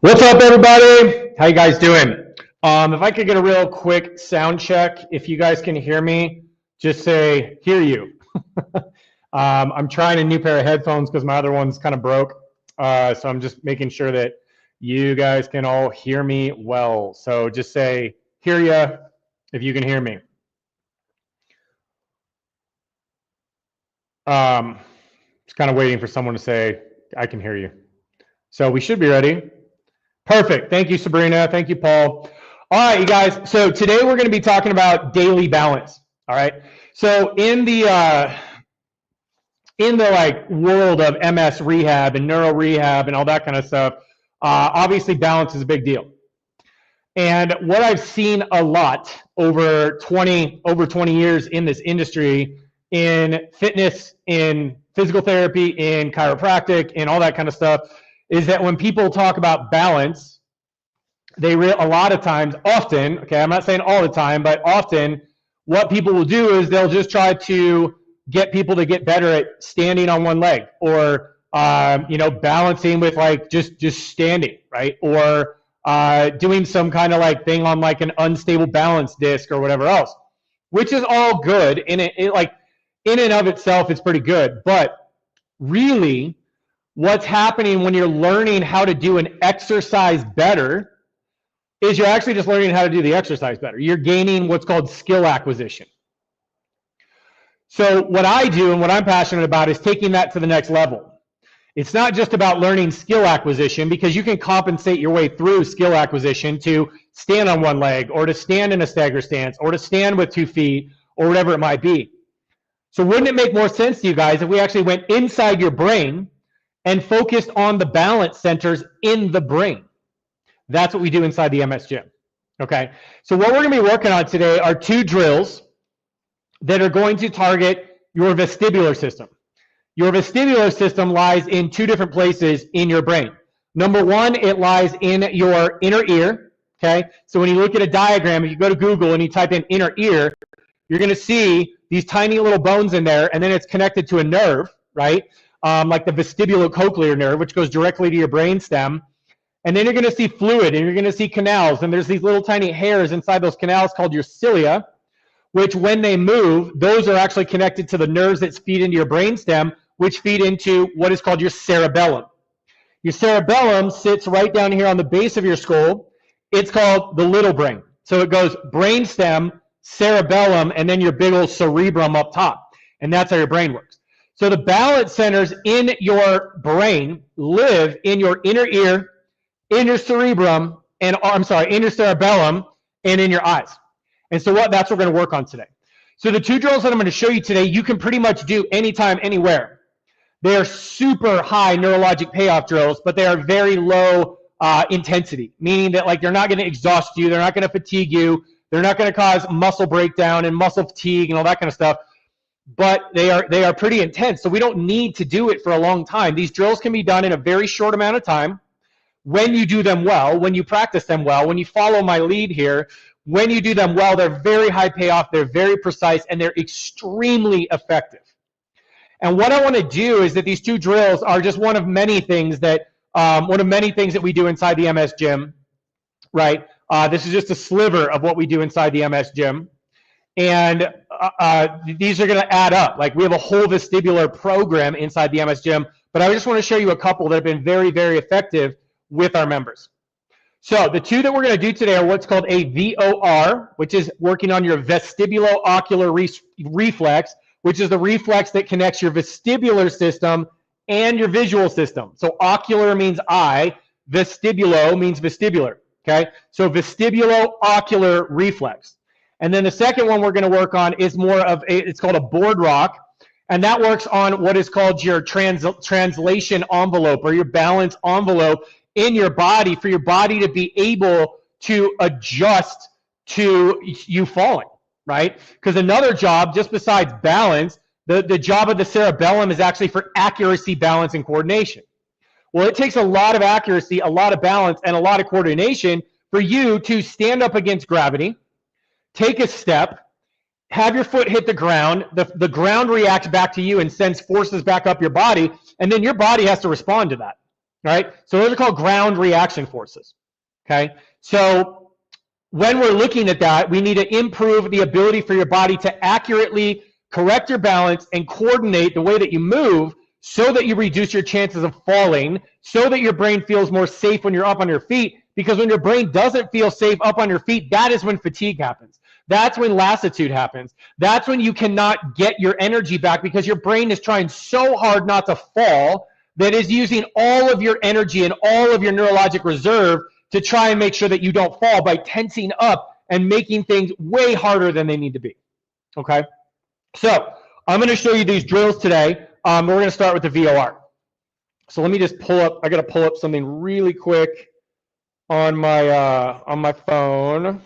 What's up, everybody? How you guys doing? If I could get a real quick sound check, if you guys can hear me, just say, hear you. I'm trying a new pair of headphones because my other one's kind of broke. So I'm just making sure that you guys can all hear me well. So just say, hear ya, if you can hear me. Just kind of waiting for someone to say, I can hear you. So we should be ready. Perfect. Thank you, Sabrina. Thank you, Paul. All right, you guys. So today we're going to be talking about daily balance. All right. So in the like world of MS rehab and neuro rehab and all that kind of stuff, obviously balance is a big deal. And what I've seen a lot over 20 years in this industry, in fitness, in physical therapy, in chiropractic, and all that kind of stuff, is that when people talk about balance, a lot of times, often, okay, I'm not saying all the time, but often what people will do is they'll just try to get people to get better at standing on one leg, or balancing with like just standing, right? Or doing some kind of like thing on like an unstable balance disc or whatever else, which is all good. And it like in and of itself, it's pretty good. But really, what's happening when you're learning how to do an exercise better is you're actually just learning how to do the exercise better. You're gaining what's called skill acquisition. So what I do and what I'm passionate about is taking that to the next level. It's not just about learning skill acquisition, because you can compensate your way through skill acquisition to stand on one leg, or to stand in a stagger stance, or to stand with 2 feet, or whatever it might be. So wouldn't it make more sense to you guys if we actually went inside your brain and focused on the balance centers in the brain? That's what we do inside the MS Gym. Okay, so what we're going to be working on today are 2 drills that are going to target your vestibular system. Your vestibular system lies in 2 different places in your brain. Number 1, it lies in your inner ear. Okay, so when you look at a diagram, if you go to Google and you type in inner ear, you're going to see these tiny little bones in there, and then it's connected to a nerve, right? Like the vestibulocochlear nerve, which goes directly to your brainstem. And then you're going to see fluid, and you're going to see canals, and there's these little tiny hairs inside those canals called your cilia, which when they move, those are actually connected to the nerves that feed into your brainstem, which feed into what is called your cerebellum. Your cerebellum sits right down here on the base of your skull. It's called the little brain. So it goes brainstem, cerebellum, and then your big old cerebrum up top. And that's how your brain works. So the balance centers in your brain live in your inner ear, in your cerebrum, and in your cerebellum, and in your eyes. And so that's what we're going to work on today. So the 2 drills that I'm going to show you today, you can pretty much do anytime, anywhere. They are super high neurologic payoff drills, but they are very low intensity, meaning that like they're not going to exhaust you, they're not going to fatigue you, they're not going to cause muscle breakdown and muscle fatigue and all that kind of stuff. But they are pretty intense, so we don't need to do it for a long time. These drills can be done in a very short amount of time. When you do them well, when you practice them well, when you follow my lead here, when you do them well, they're very high payoff, they're very precise, and they're extremely effective. And what I want to do is that these 2 drills are just one of many things that we do inside the MS Gym, right? This is just a sliver of what we do inside the MS Gym. And these are going to add up. Like, we have a whole vestibular program inside the MS Gym, but I just want to show you a couple that have been very, very effective with our members. So the 2 that we're going to do today are what's called a VOR, which is working on your vestibulo-ocular reflex, which is the reflex that connects your vestibular system and your visual system. So ocular means eye, vestibulo means vestibular, okay? So vestibulo-ocular reflex. And then the second one we're going to work on is it's called a board rock, and that works on what is called your translation envelope, or your balance envelope in your body, for your body to be able to adjust to you falling, right? Because another job, just besides balance, the job of the cerebellum is actually for accuracy, balance, and coordination. Well, it takes a lot of accuracy, a lot of balance, and a lot of coordination for you to stand up against gravity, take a step, have your foot hit the ground, the ground reacts back to you and sends forces back up your body, and then your body has to respond to that. right? So those are called ground reaction forces, okay? So when we're looking at that, we need to improve the ability for your body to accurately correct your balance and coordinate the way that you move so that you reduce your chances of falling, so that your brain feels more safe when you're up on your feet, because when your brain doesn't feel safe up on your feet, that is when fatigue happens. That's when lassitude happens. That's when you cannot get your energy back because your brain is trying so hard not to fall that is using all of your energy and all of your neurologic reserve to try and make sure that you don't fall by tensing up and making things way harder than they need to be, okay? So I'm going to show you these drills today. We're going to start with the VOR. So let me just pull up, I got to pull up something really quick on my phone.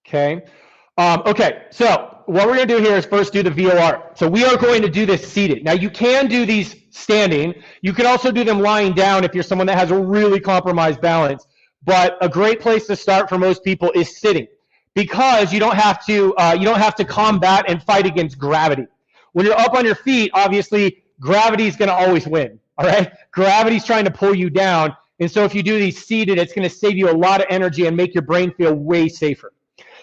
Okay. Okay, so what we're going to do here is first do the VOR. So we are going to do this seated. Now you can do these standing. You can also do them lying down if you're someone that has a really compromised balance. But a great place to start for most people is sitting, because you don't have to combat and fight against gravity. When you're up on your feet, obviously gravity is going to always win. All right, gravity's trying to pull you down, and so if you do these seated, it's going to save you a lot of energy and make your brain feel way safer.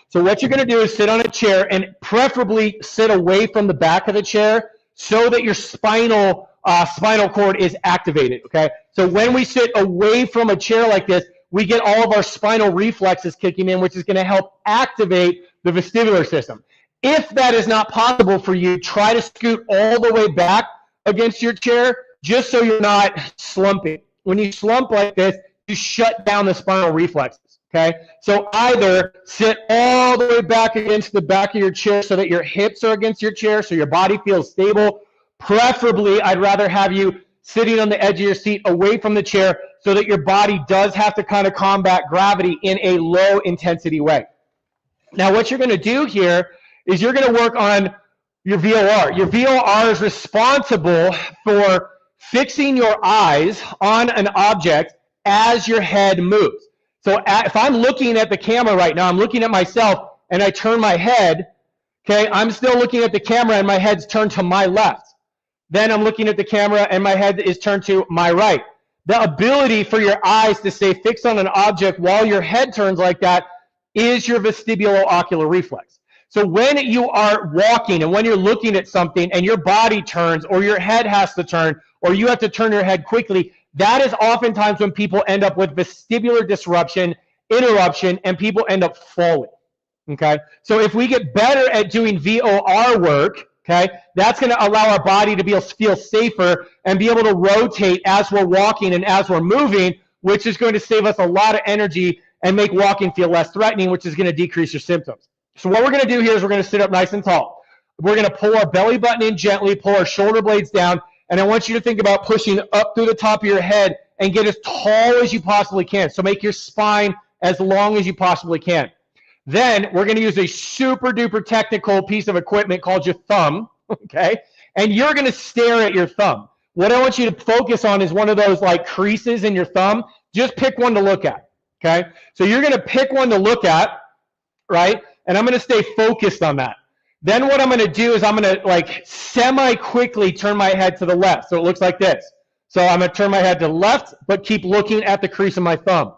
So what you're going to do is sit on a chair, and preferably sit away from the back of the chair so that your spinal cord is activated, okay? So when we sit away from a chair like this, we get all of our spinal reflexes kicking in, which is going to help activate the vestibular system. If that is not possible for you, try to scoot all the way back against your chair just so you're not slumping. When you slump like this, you shut down the spinal reflexes. Okay, so either sit all the way back against the back of your chair so that your hips are against your chair so your body feels stable. Preferably, I'd rather have you sitting on the edge of your seat away from the chair so that your body does have to kind of combat gravity in a low intensity way. Now, what you're going to do here is you're going to work on your VOR. Your VOR is responsible for fixing your eyes on an object as your head moves. So if I'm looking at the camera right now, I'm looking at myself, and I turn my head, okay, I'm still looking at the camera and my head's turned to my left. Then I'm looking at the camera and my head is turned to my right. The ability for your eyes to stay fixed on an object while your head turns like that is your vestibulo-ocular reflex. So when you are walking and when you're looking at something and your body turns or your head has to turn or you have to turn your head quickly, that is oftentimes when people end up with vestibular disruption, interruption, and people end up falling, okay? So if we get better at doing VOR work, okay, that's going to allow our body to feel safer and be able to rotate as we're walking and as we're moving, which is going to save us a lot of energy and make walking feel less threatening, which is going to decrease your symptoms. So what we're going to do here is we're going to sit up nice and tall. We're going to pull our belly button in gently, pull our shoulder blades down, and I want you to think about pushing up through the top of your head and get as tall as you possibly can. So make your spine as long as you possibly can. Then we're going to use a super duper technical piece of equipment called your thumb, okay? And you're going to stare at your thumb. What I want you to focus on is one of those like creases in your thumb. Just pick one to look at, okay? So you're going to pick one to look at, right? And I'm going to stay focused on that. Then what I'm going to do is I'm going to like semi-quickly turn my head to the left. So it looks like this. So I'm going to turn my head to the left, but keep looking at the crease of my thumb.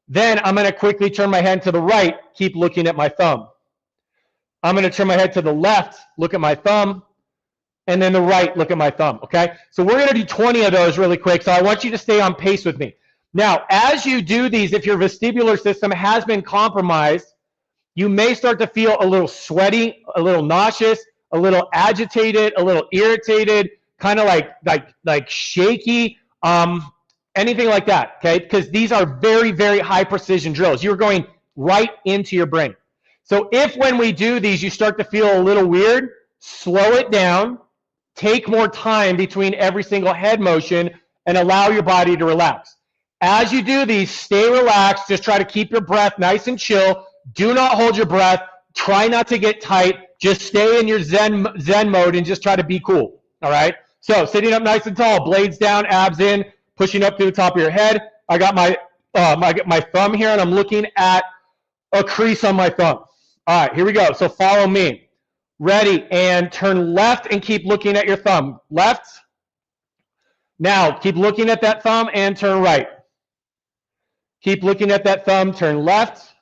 Then I'm going to quickly turn my head to the right, keep looking at my thumb. I'm going to turn my head to the left, look at my thumb, and then the right, look at my thumb, okay? So we're going to do 20 of those really quick, so I want you to stay on pace with me. Now, as you do these, if your vestibular system has been compromised, you may start to feel a little sweaty, a little nauseous, a little agitated, a little irritated, kind of like shaky, anything like that, okay? Because these are very, very high precision drills. You're going right into your brain. So if when we do these, you start to feel a little weird, slow it down, take more time between every single head motion, and allow your body to relax. As you do these, stay relaxed. Just try to keep your breath nice and chill. Do not hold your breath. Try not to get tight. Just stay in your Zen mode and just try to be cool, all right? So sitting up nice and tall, blades down, abs in, pushing up to the top of your head. I got my thumb here, and I'm looking at a crease on my thumb. All right, here we go. So follow me. Ready, and turn left and keep looking at your thumb. Left, Now, keep looking at that thumb and turn right. Keep looking at that thumb, turn left.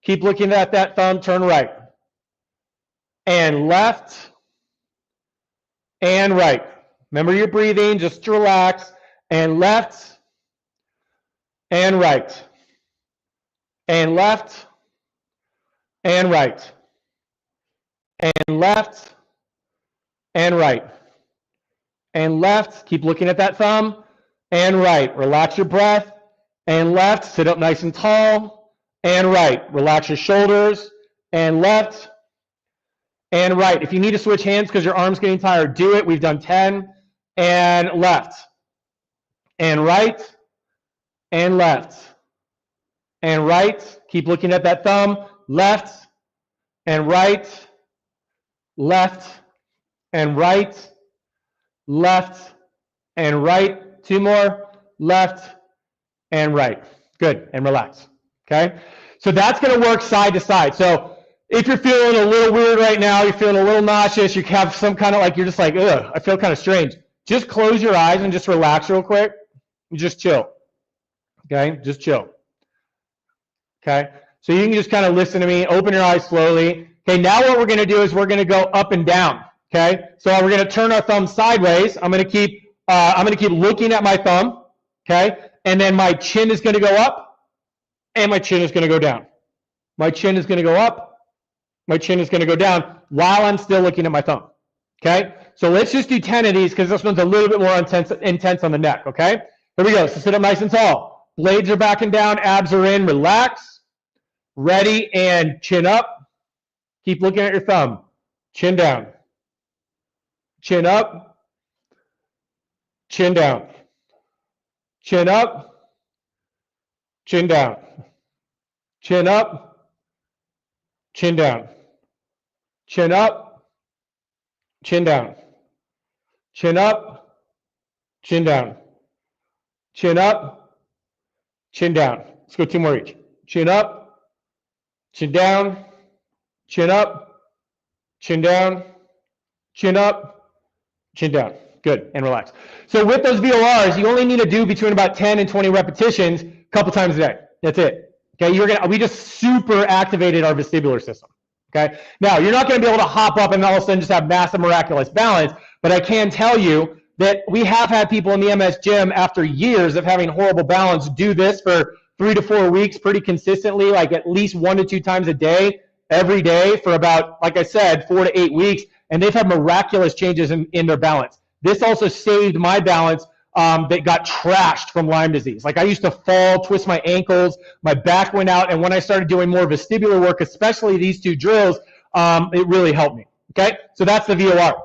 Keep looking at that thumb, turn right. And left and right. Remember your breathing, just relax. And left and right. And left and right. And left and right. And left, keep looking at that thumb, and right. Relax your breath, and left, sit up nice and tall, and right. Relax your shoulders, and left, and right. If you need to switch hands because your arm's getting tired, do it. We've done 10, and left, and right, and left, and right. Keep looking at that thumb, left, and right, left, and right, left, and right. 2 more, left, and right. Good, and relax, okay? So that's gonna work side to side. So if you're feeling a little weird right now, you're feeling a little nauseous, you have some kind of like, you're just like, ugh, I feel kind of strange. Just close your eyes and just relax real quick. And just chill, okay? Just chill, okay? So you can just kind of listen to me, open your eyes slowly. Okay, now what we're gonna do is we're gonna go up and down, okay? So we're gonna turn our thumb sideways. I'm gonna keep looking at my thumb, okay? And then my chin is gonna go up, and my chin is gonna go down. My chin is gonna go up, my chin is gonna go down while I'm still looking at my thumb, okay? So let's just do 10 of these because this one's a little bit more intense on the neck, okay? Here we go, so sit up nice and tall. Blades are backing down, abs are in, relax. Ready, and chin up. Keep looking at your thumb. Chin down. Chin up. Chin down. Chin up. Chin down. Chin up. Chin down. Chin up. Chin down. Chin up. Chin down. Chin up. Chin down. Let's go 2 more each. Chin up. Chin down. Chin up. Chin down. Chin up. Chin down. Good, and relax. So with those VORs, you only need to do between about 10 and 20 repetitions a couple times a day. That's it. Okay, we just super activated our vestibular system. Okay, now you're not going to be able to hop up and all of a sudden just have massive miraculous balance, but I can tell you that we have had people in the MS gym after years of having horrible balance do this for 3 to 4 weeks pretty consistently, like at least 1 to 2 times a day, every day for about, like I said, 4 to 8 weeks, and they've had miraculous changes in their balance. This also saved my balance that got trashed from Lyme disease. Like I used to fall, twist my ankles, my back went out, and when I started doing more vestibular work, especially these 2 drills, it really helped me, okay? So that's the VOR.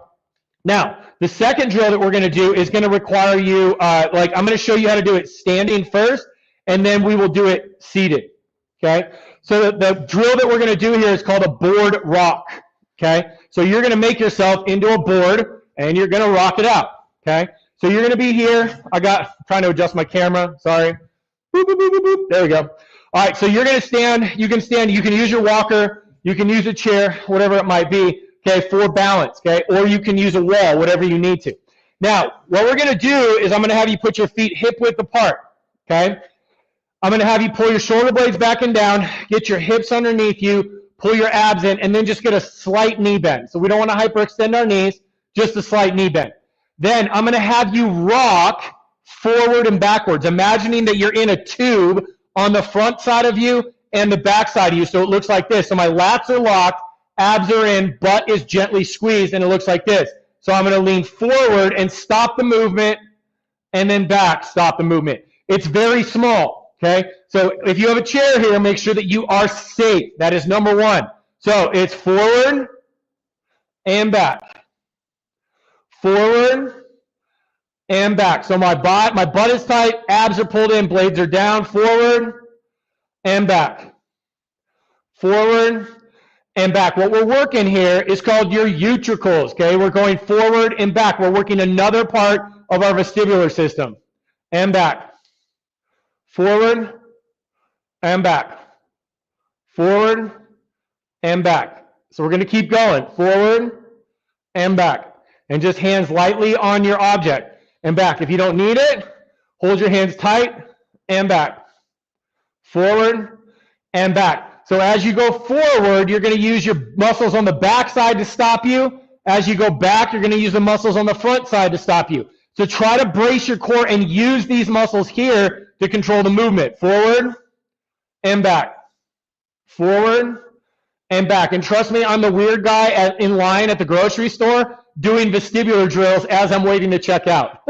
Now, the second drill that we're gonna do is gonna require you, I'm gonna show you how to do it standing first, and then we will do it seated, okay? So the drill that we're gonna do here is called a board rock, okay? So you're gonna make yourself into a board, and you're gonna rock it out, okay? So you're gonna be here. I'm trying to adjust my camera, sorry. Boop, boop, boop, boop, boop. There we go. All right, so you're gonna stand, you can use your walker, you can use a chair, whatever it might be, okay, for balance, okay? Or you can use a wall, whatever you need to. Now, what we're gonna do is I'm gonna have you put your feet hip width apart, okay? I'm gonna have you pull your shoulder blades back and down, get your hips underneath you, pull your abs in, and then just get a slight knee bend. So we don't wanna hyperextend our knees, just a slight knee bend. Then I'm gonna have you rock forward and backwards, imagining that you're in a tube on the front side of you and the back side of you, so it looks like this. So my lats are locked, abs are in, butt is gently squeezed, and it looks like this. So I'm gonna lean forward and stop the movement, and then back, stop the movement. It's very small, okay? So if you have a chair here, make sure that you are safe. That is number 1. So it's forward and back. Forward and back. So my butt is tight, abs are pulled in, blades are down, forward and back. Forward and back. What we're working here is called your utricles, okay? We're going forward and back. We're working another part of our vestibular system. And back. Forward and back. Forward and back. So we're going to keep going. Forward and back. And just hands lightly on your object. and back. If you don't need it, hold your hands tight and back. Forward and back. So as you go forward, you're going to use your muscles on the back side to stop you. As you go back, you're going to use the muscles on the front side to stop you. So try to brace your core and use these muscles here to control the movement. Forward and back. Forward and back. And trust me, I'm the weird guy in line at the grocery store doing vestibular drills as I'm waiting to check out.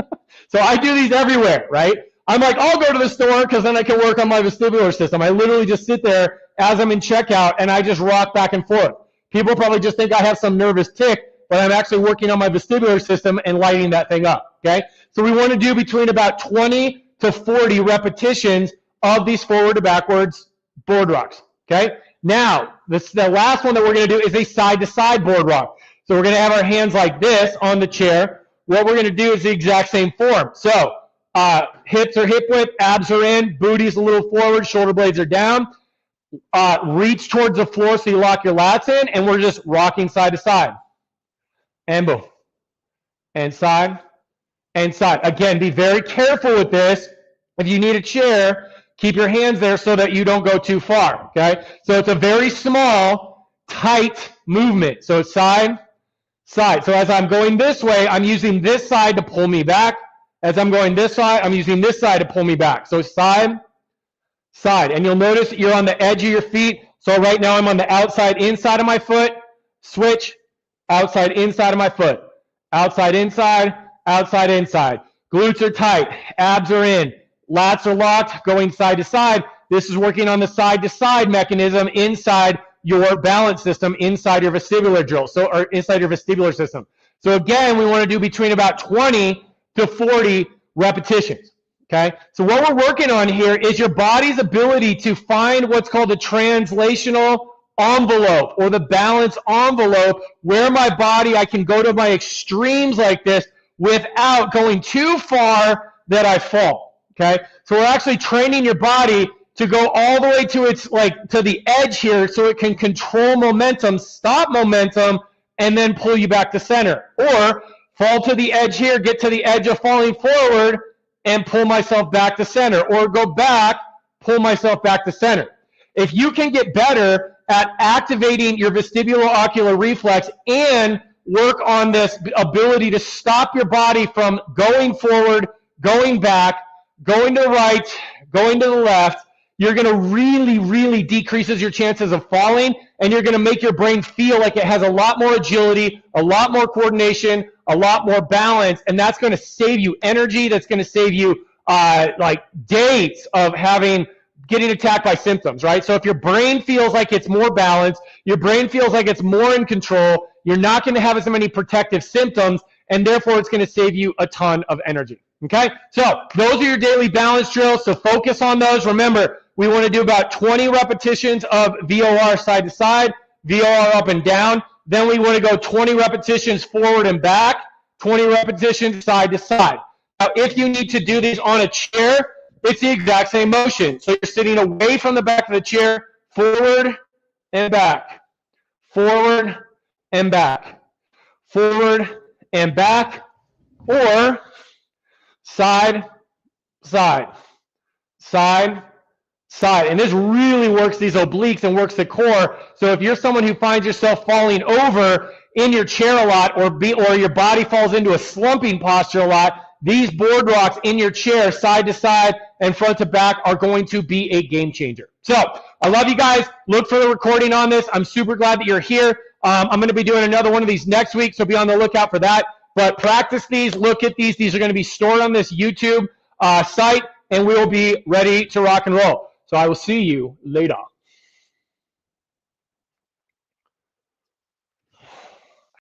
So I do these everywhere, right? I'm like, I'll go to the store because then I can work on my vestibular system. I literally just sit there as I'm in checkout and I just rock back and forth. People probably just think I have some nervous tick, but I'm actually working on my vestibular system and lighting that thing up, okay? So we want to do between about 20 to 40 repetitions of these forward to backwards board rocks, okay? Now, the last one that we're going to do is a side-to-side board rock. So we're going to have our hands like this on the chair. What we're going to do is the exact same form. So hips are hip width, abs are in, booty's a little forward, shoulder blades are down. Reach towards the floor so you lock your lats in, and we're just rocking side to side. And boom. And side. And side. Again, be very careful with this. If you need a chair, keep your hands there so that you don't go too far, okay? So it's a very small, tight movement. So side, side. So as I'm going this way, I'm using this side to pull me back. As I'm going this side, I'm using this side to pull me back. So side, side. And you'll notice you're on the edge of your feet. So right now I'm on the outside, inside of my foot. Switch, outside, inside of my foot. Outside, inside, outside, inside. Glutes are tight. Abs are in. Lats are locked, going side to side. This is working on the side-to-side mechanism inside your balance system, inside your vestibular drill, or inside your vestibular system. So again, we want to do between about 20 to 40 repetitions, okay? So what we're working on here is your body's ability to find what's called the translational envelope or the balance envelope, where my body, I can go to my extremes like this without going too far that I fall. Okay, so we're actually training your body to go all the way to its to the edge here, so it can control momentum, stop momentum, and then pull you back to center. Or fall to the edge here, get to the edge of falling forward, and pull myself back to center. Or go back, pull myself back to center. If you can get better at activating your vestibulo-ocular reflex and work on this ability to stop your body from going forward, going back, going to the right, going to the left, you're going to really decreases your chances of falling, and you're going to make your brain feel like it has a lot more agility, a lot more coordination, a lot more balance, and that's going to save you energy. That's going to save you like days of getting attacked by symptoms, right? So if your brain feels like it's more balanced, your brain feels like it's more in control, you're not going to have as many protective symptoms, and therefore it's going to save you a ton of energy. Okay, so those are your daily balance drills, so focus on those. Remember, we want to do about 20 repetitions of VOR side to side, VOR up and down. Then we want to go 20 repetitions forward and back, 20 repetitions side to side. Now, if you need to do these on a chair, it's the exact same motion. So you're sitting away from the back of the chair, forward and back, forward and back, forward and back, or side, side, side, side. And this really works these obliques and works the core. So if you're someone who finds yourself falling over in your chair a lot, or your body falls into a slumping posture a lot, these board rocks in your chair, side to side and front to back, are going to be a game changer. So I love you guys. Look for the recording on this. I'm super glad that you're here. I'm going to be doing another one of these next week, so be on the lookout for that. But practice these, look at these. These are going to be stored on this YouTube site, and we will be ready to rock and roll. So I will see you later.